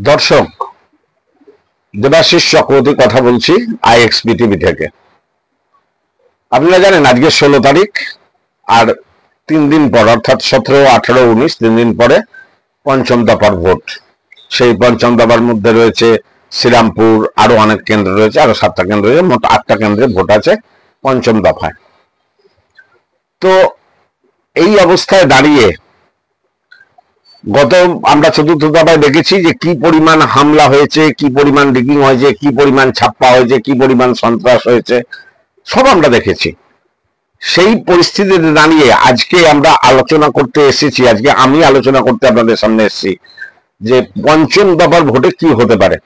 দর্শক, দেবাশিস চক্রবর্তী কথা বলছি আইএক্সপি টিভি থেকে। আপনারা জানেন আজকে 16 তারিখ, আর 3 দিন পর অর্থাৎ 17, 18, 19 3 দিন পরে পঞ্চম দফার ভোট। সেই পঞ্চম দফার মধ্যে রয়েছে শ্রীরামপুর, আরো অনেক কেন্দ্র রয়েছে, আরো 7টা কেন্দ্র রয়েছে, মোট 8টা কেন্দ্রে ভোট আছে পঞ্চম দফায়। তো এই অবস্থায় দাঁড়িয়ে গত আমরা চতুর্থ দফায় দেখেছি যে কি পরিমাণ হামলা হয়েছে, কি পরিমাণ ডিগিং হয়েছে, কি পরিমাণ ছাপ্পা হয়েছে, কি পরিমাণ সন্ত্রাস হয়েছে, সব আমরা দেখেছি। সেই পরিস্থিতিতে দাঁড়িয়ে আজকে আমরা আলোচনা করতে এসেছি, আজকে আমি আলোচনা করতে আপনাদের সামনে এসেছি যে পঞ্চম দফার ভোটে কি হতে পারে।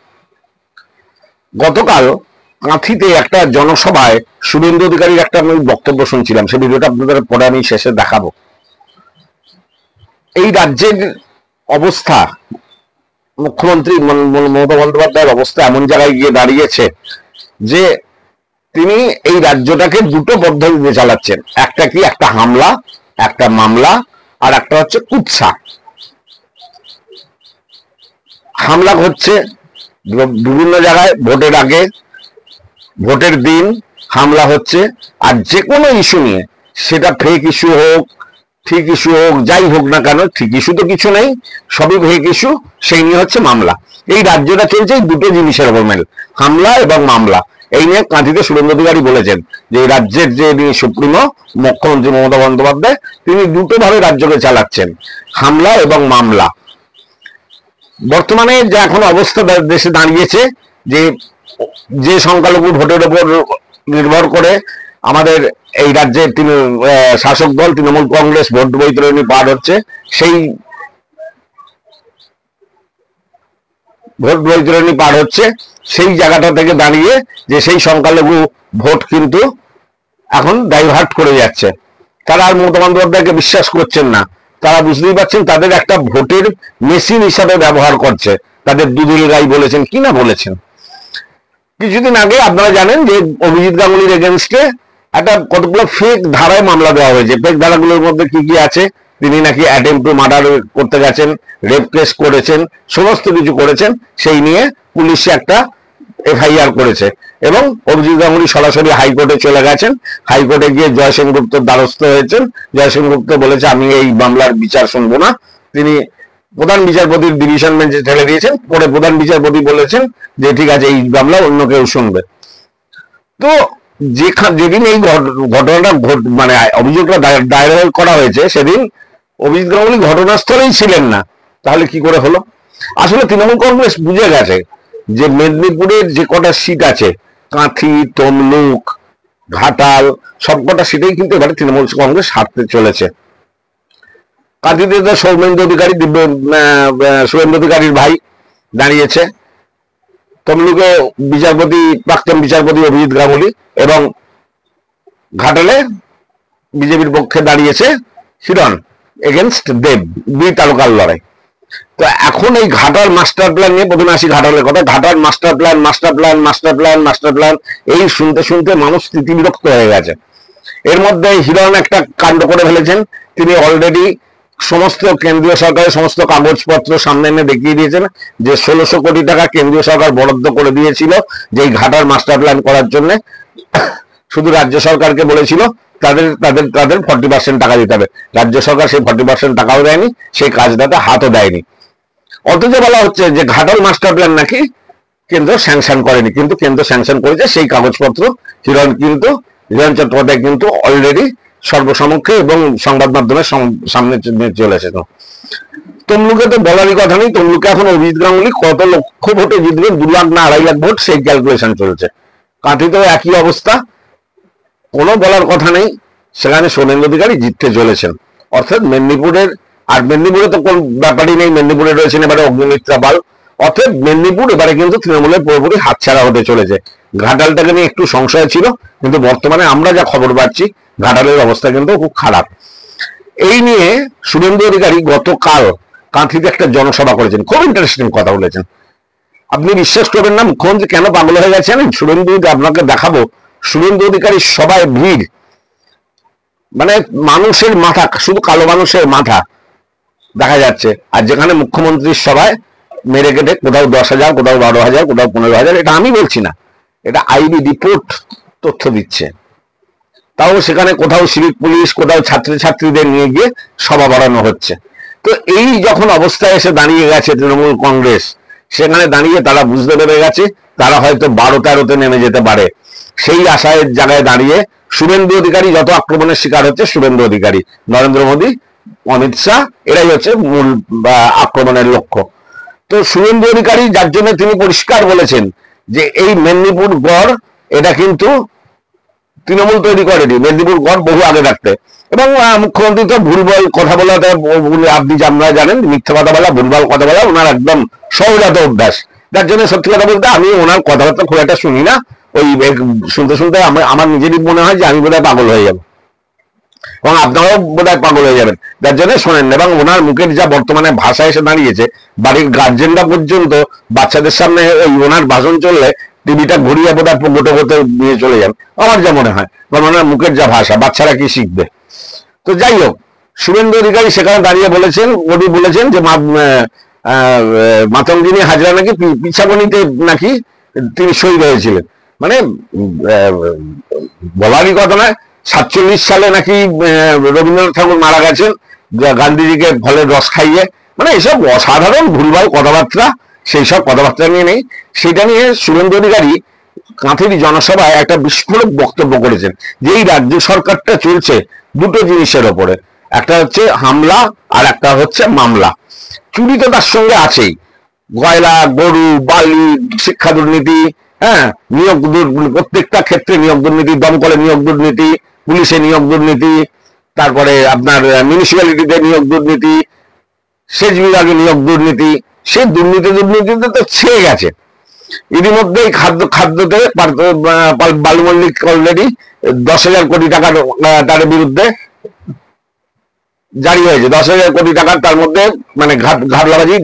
গতকাল কাঁথিতে একটা জনসভায় শুভেন্দু অধিকারীর একটা আমি বক্তব্য শুনছিলাম, সেই ভিডিওটা আপনাদের পরে আমি শেষে দেখাবো। এই রাজ্যের অবস্থা, মুখ্যমন্ত্রী মমতা বন্দ্যোপাধ্যায়ের অবস্থা এমন জায়গায় গিয়ে দাঁড়িয়েছে যে তিনি এই রাজ্যটাকে দুটো পদ্ধতিতে চালাচ্ছেন। একটা কি, একটা হামলা, একটা মামলা, আর একটা হচ্ছে কুৎসা। হামলা হচ্ছে বিভিন্ন জায়গায় ভোটের আগে, ভোটের দিন হামলা হচ্ছে, আর যে কোনো ইস্যু নিয়ে, সেটা ফেক ইস্যু হোক, ঠিক ইস্যু হোক, যাই হোক না কেন, ঠিক ইস্যু তো কিছু নেই, সবই ফেক ইস্যু, সেই নিয়ে হচ্ছে মামলা। এই রাজ্যটা চলছে এই দুটো জিনিসের উপর মেল, হামলা এবং মামলা। এই নিয়ে কাঁথিতে শুভেন্দু অধিকারী বলেছেন যে এই রাজ্যের যে সুপ্রিমো মুখ্যমন্ত্রী মমতা বন্দ্যোপাধ্যায়, তিনি দুটো ভাবে রাজ্যকে চালাচ্ছেন, হামলা এবং মামলা। বর্তমানে যে এখন অবস্থা দেশে দাঁড়িয়েছে, যে সংখ্যালঘু ভোটের উপর নির্ভর করে আমাদের এই রাজ্যের শাসক দল তৃণমূল কংগ্রেস ভোট বৈতরণী পার হচ্ছে, সেই ভোট বৈতরণী পার হচ্ছে সেই জায়গাটা থেকে দাঁড়িয়ে যে সেই সংখ্যালঘু ভোট কিন্তু এখন ডাইভার্ট করে যাচ্ছে। তারা আর মমতা বন্দ্যোপাধ্যায়কে বিশ্বাস করছেন না। তারা বুঝতেই পারছেন তাদের একটা ভোটের মেশিন হিসাবে ব্যবহার করছে। তাদের দুধের গাই বলেছেন কি না বলেছেন। কিছুদিন আগে আপনারা জানেন যে অভিজিৎ গাঙ্গুলির এগেনস্টে একটা কতগুলো ফেক ধারায় মামলা দেওয়া হয়েছে। ফেক ধারাগুলোর মধ্যে কি কি আছে, তিনি নাকি অ্যাটেম্প টু মার্ডার করতে গেছেন, রেপ কেস করেছেন, সমস্ত কিছু করেছেন। সেই নিয়ে পুলিশ একটা এফআইআর করেছে এবং অভিজিৎ গাঙ্গুলি সরাসরি হাইকোর্টে চলে গেছেন। হাইকোর্টে গিয়ে জয় সেনগুপ্তর দ্বারস্থ হয়েছেন। জয় সেনগুপ্ত বলেছে আমি এই মামলার বিচার শুনবো না। তিনি প্রধান বিচারপতির ডিভিশন বেঞ্চে ঠেলে দিয়েছেন। পরে প্রধান বিচারপতি বলেছেন যে ঠিক আছে, এই মামলা অন্য কেউ শুনবে। তো যেদিন এই ঘটনাটা মানে অভিযোগটা দায়ের করা হয়েছে, সেদিন অভিজিৎ গাঙ্গুলি ঘটনাস্থলেই ছিলেন না। তাহলে কি করে হলো? আসলে তৃণমূল কংগ্রেস বুঝে গেছে যে মেদিনীপুরের যে কটা সিট আছে, কাঁথি, তমলুক, ঘাটাল, সবকটা সিটেই কিন্তু এবারে তৃণমূল কংগ্রেস হারতে চলেছে। কাঁথিতে তো সৌমেন্দু অধিকারী, শুভেন্দু অধিকারীর ভাই দাঁড়িয়েছে। তমলুকে প্রাক্তন বিচারপতি অভিজিৎ গাঙ্গুলি, এবং ঘাটালে বিজেপির পক্ষে দাঁড়িয়েছে হিরণ এগেনস্ট দেব, 2 তারকার লড়াই। তো এখন এই ঘাটার মাস্টার প্ল্যান নিয়ে, প্রথমে আসি ঘাটালের কথা। ঘাটার মাস্টার প্ল্যান এই শুনতে শুনতে মানুষ স্থিতিবিরক্ত হয়ে গেছে। এর মধ্যে হিরণ একটা কাণ্ড করে ফেলেছেন। তিনি অলরেডি সমস্ত কেন্দ্রীয় সরকারের সমস্ত কাগজপত্র সামনে এনে দেখিয়ে দিয়েছেন যে 1600 কোটি টাকা কেন্দ্রীয় সরকার বরাদ্দ করে দিয়েছিল যে এই ঘাটার মাস্টার প্ল্যান করার জন্য। শুধু রাজ্য সরকারকে বলেছিল তাদের 40% টাকা দিতে হবে। রাজ্য সরকার সেই 40% টাকাও দেয়নি, সেই কাজটাতে হাতও দেয়নি। অথচ বলা হচ্ছে যে ঘাটাল মাস্টার প্ল্যান নাকি কেন্দ্র স্যাংশন করেনি, কিন্তু কেন্দ্র স্যাংশন করেছে। সেই কাগজপত্র হিরণ চট্টোপাধ্যায় কিন্তু অলরেডি সর্বসমক্ষে এবং সংবাদ মাধ্যমের সামনে চলে এসেছে। তমলুকে তো বলারই কথা নেই। তমলুকে এখন অভিজিৎ গাঙ্গুলি কত লক্ষ ভোটে জিতবেন, 2 লাখ না 2.5 লাখ ভোট, সেই ক্যালকুলেশন চলছে। কাঁথিতেও একই অবস্থা, কোনো বলার কথা নেই, সেখানে শুভেন্দু অধিকারী জিততে চলেছেন। অর্থাৎ মেদিনীপুরে তো কোন ব্যাপারই নেই। মেদিনীপুরে রয়েছেন এবারে অগ্নিমিত্রা পাল। অর্থাৎ মেদিনীপুর এবারে কিন্তু তৃণমূলের পুরোপুরি হাতছাড়া হতে চলেছে। ঘাটালটাকে নিয়ে একটু সংশয় ছিল, কিন্তু বর্তমানে আমরা যা খবর পাচ্ছি ঘাটালের অবস্থা কিন্তু খুব খারাপ। এই নিয়ে শুভেন্দু অধিকারী গতকাল কাঁথিতে একটা জনসভা করেছেন, খুব ইন্টারেস্টিং কথা বলেছেন। আপনি বিশ্বাস করবেন না মুখ্যমন্ত্রী কেন পাগল হয়ে গেছেন। আপনাকে দেখাবো শুভেন্দু অধিকারীর সভায় ভিড়, মানে মানুষের মাথা, শুধু কালো মানুষের মাথা দেখা যাচ্ছে। আর যেখানে মুখ্যমন্ত্রীর সভায় মেরে কেটে কোথাও 10,000, কোথাও 12,000, কোথাও 15,000, এটা আমি বলছি না, এটা আইবি রিপোর্ট তথ্য দিচ্ছে। তাও সেখানে কোথাও সিভিক পুলিশ, কোথাও ছাত্রছাত্রীদের নিয়ে গিয়ে সভা বাড়ানো হচ্ছে। তো এই যখন অবস্থায় এসে দাঁড়িয়ে গেছে তৃণমূল কংগ্রেস, সেখানে দাঁড়িয়ে তারা বুঝতে পেরে গেছে তারা হয়তো 12-13-তে নেমে যেতে পারে। সেই আশায় জায়গায় দাঁড়িয়ে শুভেন্দু অধিকারী যত আক্রমণের শিকার হচ্ছে, শুভেন্দু অধিকারী, নরেন্দ্র মোদী, অমিত শাহ, এরাই হচ্ছে মূল আক্রমণের লক্ষ্য। তো শুভেন্দু অধিকারী যার জন্য তিনি পরিষ্কার বলেছেন যে এই মেদিনীপুর গড় এটা কিন্তু তৃণমূল তৈরি করেনি, মেদিনীপুর গড় বহু আগে থাকতে। এবং মুখ্যমন্ত্রী তো ভুলভাল কথা বলাতে, আপনি আমরা জানেন মিথ্যা কথা বলা, ভুলভাল কথা বলা ওনার একদম সহজাত অভ্যাস। যার জন্য সত্যি কথা বলতে আমি ওনার কথাবার্তা খুব একটা শুনি না। ওই শুনতে শুনতে আমার নিজেরই মনে হয় যে আমি বোধহয় পাগল হয়ে যাবো, এবং আপনারাও বোধহয় পাগল হয়ে যাবেন, যার জন্য শোনেন। এবং ওনার মুখের যা বর্তমানে ভাষা এসে দাঁড়িয়েছে, বাড়ির গার্জেনরা পর্যন্ত বাচ্চাদের সামনে ওই ওনার ভাষণ চললে টিভিটা ঘুরিয়ে বোধহয় গোটে গোটে নিয়ে চলে যান, আমার যা মনে হয়। কারণ ওনার মুখের যা ভাষা, বাচ্চারা কি শিখবে? তো যাই হোক, শুভেন্দু অধিকারী সেখানে দাঁড়িয়ে বলেছেন, মোদী বলেছেন যে মাতঙ্গিনী হাজরা নাকি পিছাগণিতে নাকি তিনি শহীদ হয়েছিলেন। মানে বলারই কথা নয়, 47 সালে নাকি রবীন্দ্রনাথ ঠাকুর মারা গেছেন গান্ধীজিকে ফলের রস খাইয়ে। মানে এসব অসাধারণ ভুলভাল কথাবার্তা, সেই সব কথাবার্তা নিয়ে নেই। সেটা নিয়ে শুভেন্দু অধিকারী কাঁথির জনসভায় একটা বিস্ফোরক বক্তব্য করেছেন যে এই রাজ্য সরকারটা চলছে দুটো জিনিসের ওপরে, একটা হচ্ছে হামলা আর একটা হচ্ছে মামলা। চুরি তো তার সঙ্গে আছেই, কয়লা, গরু, বালি, শিক্ষা দুর্নীতি, হ্যাঁ, নিয়োগ প্রত্যেকটা ক্ষেত্রে নিয়োগ দুর্নীতি, দমকলে নিয়োগ দুর্নীতি, পুলিশে নিয়োগ দুর্নীতি, তারপরে আপনার মিউনিসিপ্যালিটিতে নিয়োগ দুর্নীতি, সেচ বিভাগে নিয়োগ দুর্নীতি। সে দুর্নীতিতে তো ছেয়ে গেছে। ইতিমধ্যেই খাদ্যতে বালু মল্লিক অলরেডি 10,000 কোটি টাকার তার বিরুদ্ধে জারি হয়েছে। 10,000 কোটি টাকার, তার মধ্যে মানে ঘাটলাবাজি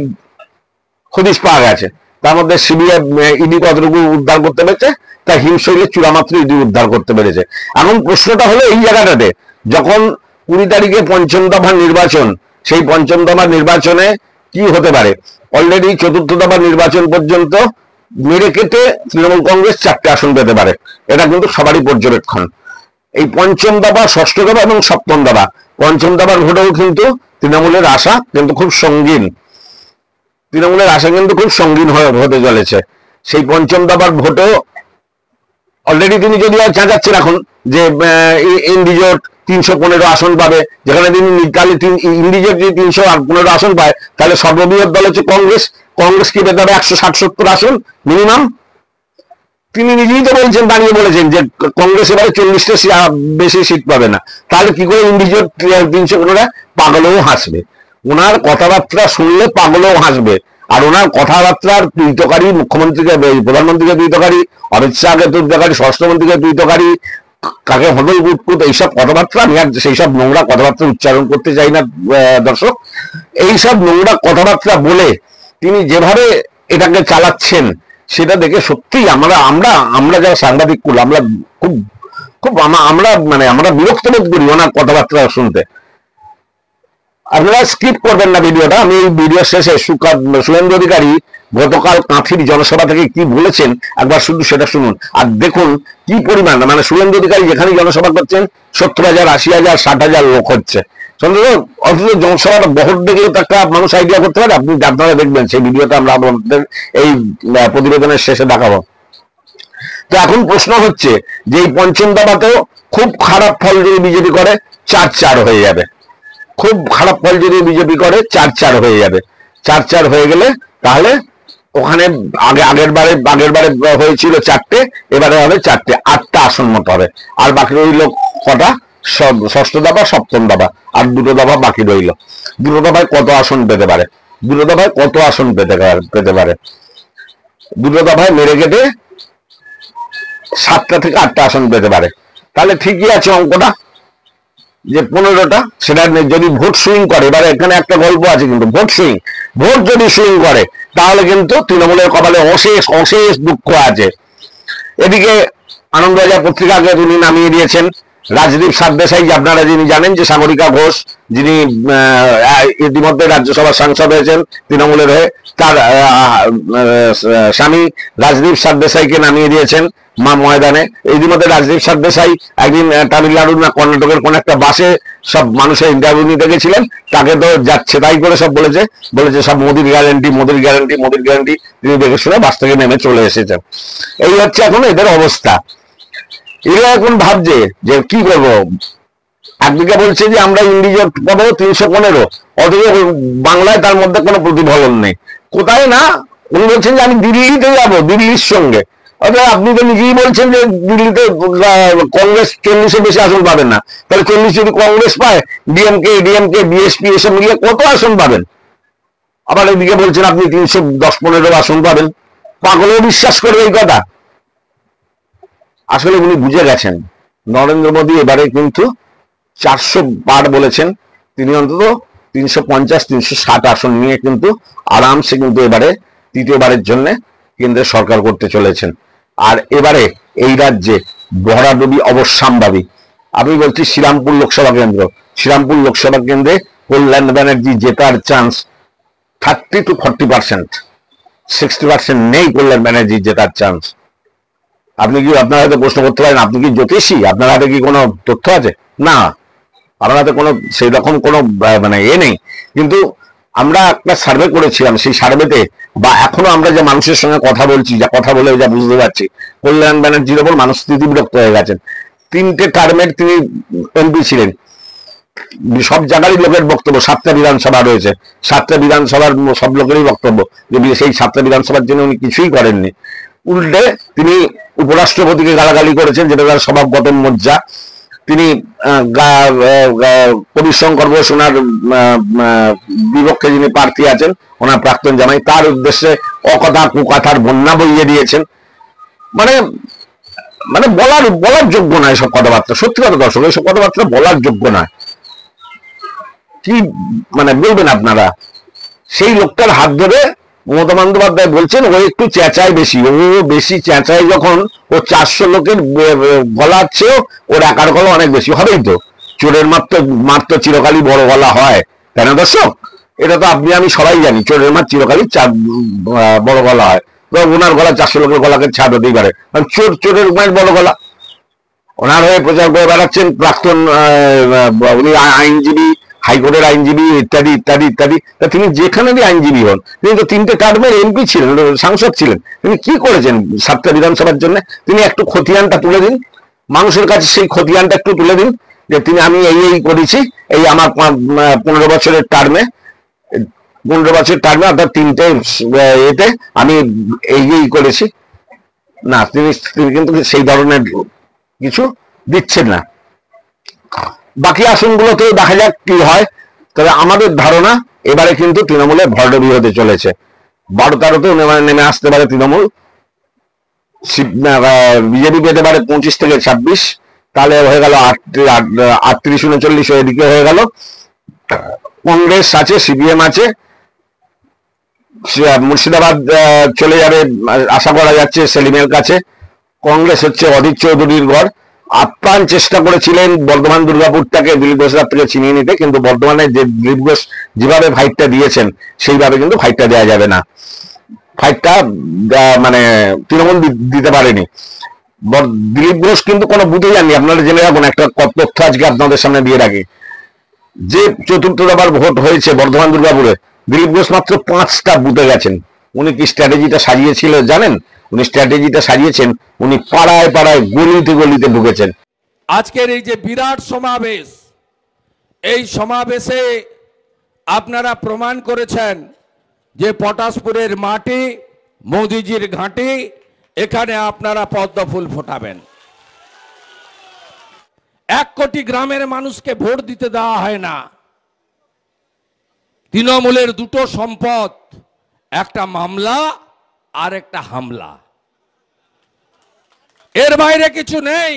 হদিশ পাওয়া গেছে। তার মধ্যে সিবিআই, ইডি কতটুকু উদ্ধার করতে পেরেছে, তা হিমশৈলের চূড়ামাত্র ইডি উদ্ধার করতে পেরেছে। এখন প্রশ্নটা হলো এই জায়গাটাতে, যখন 20 তারিখে পঞ্চম দফার নির্বাচন, সেই পঞ্চম দফার নির্বাচনে কি হতে পারে? অলরেডি চতুর্থ দফার নির্বাচন পর্যন্ত মেরে কেটে তৃণমূল কংগ্রেস 4টে আসন পেতে পারে, এটা কিন্তু সবারই পর্যবেক্ষণ। এই পঞ্চম দফা, ষষ্ঠ দফা এবং সপ্তম দফা, পঞ্চম দফার ভোটেও কিন্তু তৃণমূলের আশা কিন্তু খুব সঙ্গীন, তৃণমূলের আশা কিন্তু খুব সঙ্গীন হতে চলেছে। সেই পঞ্চম দফার ভোটেও অলরেডি তিনি যদি চাঁচাচ্ছেন এখন যে ইন্ডিজোট 315 আসন পাবে, যেখানে তিনি তাহলে ইন্ডিজোট যদি 315 আসন পায়, তাহলে সর্ববৃহৎ দল হচ্ছে কংগ্রেস। কংগ্রেস কি পেতে হবে 160-70 আসন মিনিমাম। তিনি নিজেই তো বলছেন, দাঁড়িয়ে বলেছেন যে কংগ্রেস এবারে 40টা বেশি সিট পাবে না। তাহলে কি করে ইন্ডিজোট 315? পাগলও হাসবে, ওনার কথাবার্তা শুনলে পাগলও হাসবে। আর ওনার কথাবার্তার তুইতকারী, মুখ্যমন্ত্রীকে, প্রধানমন্ত্রীকে তুইতকারী, অমিত শাহকে তুইতকারী, স্বরাষ্ট্রমন্ত্রীকে তুইতকারী, কাকে হদল কুটকুট, এইসব কথাবার্তা আমি আর সেই সব নোংরা কথাবার্তা উচ্চারণ করতে চাই না দর্শক। এইসব নোংরা কথাবার্তা বলে তিনি যেভাবে এটাকে চালাচ্ছেন, সেটা দেখে সত্যিই আমরা যারা সাংবাদিক কুল, আমরা খুব খুব আমরা বিরক্ত বোধ করি ওনার কথাবার্তা শুনতে। আপনারা স্কিপ করবেন না ভিডিওটা। আমি এই ভিডিও শেষে শুভেন্দু অধিকারী গতকাল কাঁথির জনসভা থেকে কি বলেছেন একবার শুধু সেটা শুনুন, আর দেখুন কি পরিমাণ, মানে শুভেন্দু অধিকারী যেখানে জনসভা করছেন 70,000, 80,000, 60,000 লোক হচ্ছে। অথচ জনসভাটা বহর দেখলে তো একটা মানুষ আইডিয়া করতে পারে। আপনারা দেখবেন সেই ভিডিওটা আমরা আপনাদের এই প্রতিবেদনের শেষে দেখাবো। তো এখন প্রশ্ন হচ্ছে যে এই পঞ্চম দফাতেও খুব খারাপ ফল যদি বিজেপি করে 4-4 হয়ে যাবে। খুব খারাপ ফল যদি বিজেপি করে 4-4 হয়ে যাবে। 4-4 হয়ে গেলে তাহলে ওখানে আগের বারে হয়েছিল 4টে, এবারে হবে 4টে, 8টা আসন মতো হবে। আর বাকি রইল কটা? ষষ্ঠ দফা, সপ্তম দফা, আর 2টো দফা বাকি রইল। 2টো দফায় কত আসন পেতে পারে? 2টো দফায় কত আসন পেতে পারে? 2টো দফায় মেরে কেটে 7টা থেকে 8টা আসন পেতে পারে। তাহলে ঠিকই আছে অঙ্কটা, যে 15টা। সেটা যদি ভোট সুইং করে, এবারে এখানে একটা গল্প আছে কিন্তু, ভোট যদি সুইং করে তাহলে কিন্তু তৃণমূলের কপালে অশেষ দুঃখ আছে। এদিকে আনন্দবাজার পত্রিকাকে তিনি নামিয়ে দিয়েছেন রাজদীপ সারদেশাই, আপনারা যিনি জানেন যে সাগরিকা ঘোষ, যিনি ইতিমধ্যে রাজ্যসভার সাংসদ হয়েছেন তৃণমূলের হয়ে, তার স্বামী রাজদীপ সারদেশাইকে নামিয়ে দিয়েছেন ময়দানে। ইতিমধ্যে রাজদীপ সারদেশাই একদিন তামিলনাড়ুর না কর্ণাটকের কোন একটা বাসে সব মানুষের ইন্টারভিউ নিতে গেছিলেন, তাকে তো যাচ্ছে তাই করে সব বলেছে সব মোদির গ্যারান্টি, মোদির গ্যারান্টি, মোদির গ্যারান্টি। তিনি দেখে শুনে বাস থেকে নেমে চলে এসেছেন। এই হচ্ছে এখন এদের অবস্থা। এরা এখন ভাবছে যে কি করবো, একদিকে বলছে যে আমরা ইন্ডিজেট পাবো 315, অথচ বাংলায় তার মধ্যে কোনো প্রতিফলন নেই। কোথায় না, উনি বলছেন যে আমি দিল্লিতে যাবো, দিল্লির সঙ্গে। অর্থাৎ আপনি তো নিজেই বলছেন যে দিল্লিতে কংগ্রেস 40-এর বেশি আসন পাবেন না, তাহলে 40 যদি কংগ্রেস পায়, ডিএমকে বিএসপি এসব মিলিয়ে কত আসন পাবেন? আবার এদিকে বলছেন আপনি 310-15 আসন পাবেন। পাগলেও বিশ্বাস করবে এই কথা? আসলে উনি বুঝে গেছেন নরেন্দ্র মোদী এবারে কিন্তু 400 পার বলেছেন, তিনি অন্তত 350-360 আসন নিয়ে কিন্তু আরামসে কিন্তু এবারে তৃতীয়বারের জন্য কেন্দ্রের সরকার করতে চলেছেন। আর এবারে এই রাজ্যে ভরাডুবি অবশ্যম্ভাবী। আমি বলছি শ্রীরামপুর লোকসভা কেন্দ্র, শ্রীরামপুর লোকসভা কেন্দ্রে কল্যাণ ব্যানার্জি জেতার চান্স 30 to 40%, 60% নেই কল্যাণ ব্যানার্জি জেতার চান্স। আপনি কি, আপনার হাতে প্রশ্ন করতে পারেন আপনি কি জ্যোতিষী, আপনার হাতে কি কোনো তথ্য আছে? না, আপনার হাতে কোনো সেই রকম কোনো মানে নেই। কিন্তু আমরা একটা সার্ভে করেছিলাম, সেই সার্ভেতে বা এখনো আমরা যে মানুষের সঙ্গে কথা বলছি, যা কথা বলে যা বুঝতে পারছি, কল্যাণ ব্যানার্জির ওপর মানুষ স্থিতিবিরক্ত হয়ে গেছেন। 3টে টার্মের তিনি এমপি ছিলেন, সব জায়গারই লোকের বক্তব্য, 7টা বিধানসভা রয়েছে, 7টা বিধানসভার সব লোকেরই বক্তব্য যে সেই 7টা বিধানসভার জন্য উনি কিছুই করেননি। উল্টে তিনি উপরাষ্ট্রপতিকে গালাগালি করেছেন, যেটা তার স্বভাবগত মজ্জা। তিনি কবিশঙ্কর ঘোষ, ওনার বিপক্ষে যিনি প্রার্থী আছেন, ওনার প্রাক্তন জামাই, তার উদ্দেশ্যে অকথা কুকথার বন্যা বইয়ে দিয়েছেন। মানে মানে বলার যোগ্য নয় এসব কথাবার্তা। সত্যি কথা দর্শক, এইসব কথাবার্তা বলার যোগ্য নয়। কি মানে বলবেন আপনারা? সেই লোকটার হাত ধরে মমতা বন্দ্যোপাধ্যায় বলছেন ও একটু চেঁচায় বেশি, ও বেশি চেঁচায় যখন, ও 400 লোকের গলার চেয়েও ওর একার গলা অনেক বেশি। হবেই তো, চোরের মার তো চিরকালই বড় গলা হয়, তাই না দর্শক? এটা তো আপনি আমি সবাই জানি, চোরের মার চিরকালই বড় গলা হয়। ওনার গলা 400 লোকের গলাকে ছাদ হতেই পারে, কারণ চোরের মায়ের বড় গলা। ওনার হয়ে প্রচার করে বেড়াচ্ছেন প্রাক্তন উনি আইনজীবী, হাইকোর্টের আইনজীবী, ইত্যাদি ইত্যাদি ইত্যাদি। তিনি যেখানেরই আইনজীবী হন, তিনি তো 3টে টার্মের এমপি ছিলেন, সাংসদ ছিলেন। তিনি কি করেছেন 7টা বিধানসভার জন্য? তিনি একটু খতিয়ানটা তুলে দিন মানুষের কাছে, সেই খতিয়ানটা একটু তুলে দিন যে তিনি আমি এই করেছি, এই আমার 15 বছরের টার্মে, 15 বছরের টার্মে অর্থাৎ 3টে এতে আমি এই করেছি। না, তিনি কিন্তু সেই ধরনের কিছু দিচ্ছেন না। বাকি আসনগুলোতে দেখা যাক কি হয়। তবে আমাদের ধারণা এবারে কিন্তু তৃণমূলের ভরাডুবি হতে চলেছে। 12-13-তে নেমে আসতে পারে তৃণমূল, বিজেপি পেতে পারে 25 থেকে 26, তাহলে হয়ে গেল 38-39, এদিকে হয়ে গেল। কংগ্রেস আছে, সিপিএম আছে, মুর্শিদাবাদ চলে যাবে আশা করা যাচ্ছে সেলিমের কাছে। কংগ্রেস হচ্ছে অধীর চৌধুরীর ঘর। আপ্রাণ চেষ্টা করেছিলেন বর্ধমান দুর্গাপুরটাকে দিলীপ ঘোষের থেকে ছিনিয়ে নিতে, কিন্তু বর্ধমানে যে দিলীপ ঘোষ যেভাবে ফাইটটা দিয়েছেন সেইভাবে কিন্তু ফাইটটা দেওয়া যাবে না। ফাইটটা মানে তৃণমূল দিতে পারেনি। দিলীপ ঘোষ কিন্তু কোনো বুথে যাননি। আপনারা জেনে রাখুন, একটা তথ্য আজকে আপনাদের সামনে দিয়ে রাখি, যে চতুর্থ দফার ভোট হয়েছে বর্ধমান দুর্গাপুরে, দিলীপ ঘোষ মাত্র 5টা বুথে গেছেন। উনি কি স্ট্র্যাটেজিটা সাজিয়েছিল জানেন? উনি স্ট্র্যাটেজিটা সাজিয়েছেন, উনি পাড়ায় পাড়ায় গলিতে গলিতে ঢুকেছেন। আজকের এই যে বিরাট সমাবেশ, এই সমাবেশে আপনারা প্রমাণ করেছেন যে পটাশপুরের মাটি মোদিজির ঘাঁটি, এখানে আপনারা পদ্ম ফুল ফোটাবেন। 1 কোটি গ্রামের মানুষকে ভোট দিতে দেওয়া হয় না। তৃণমূলের 2টো সম্পদ, একটা মামলা আর একটা হামলা, এর বাইরে কিছু নেই।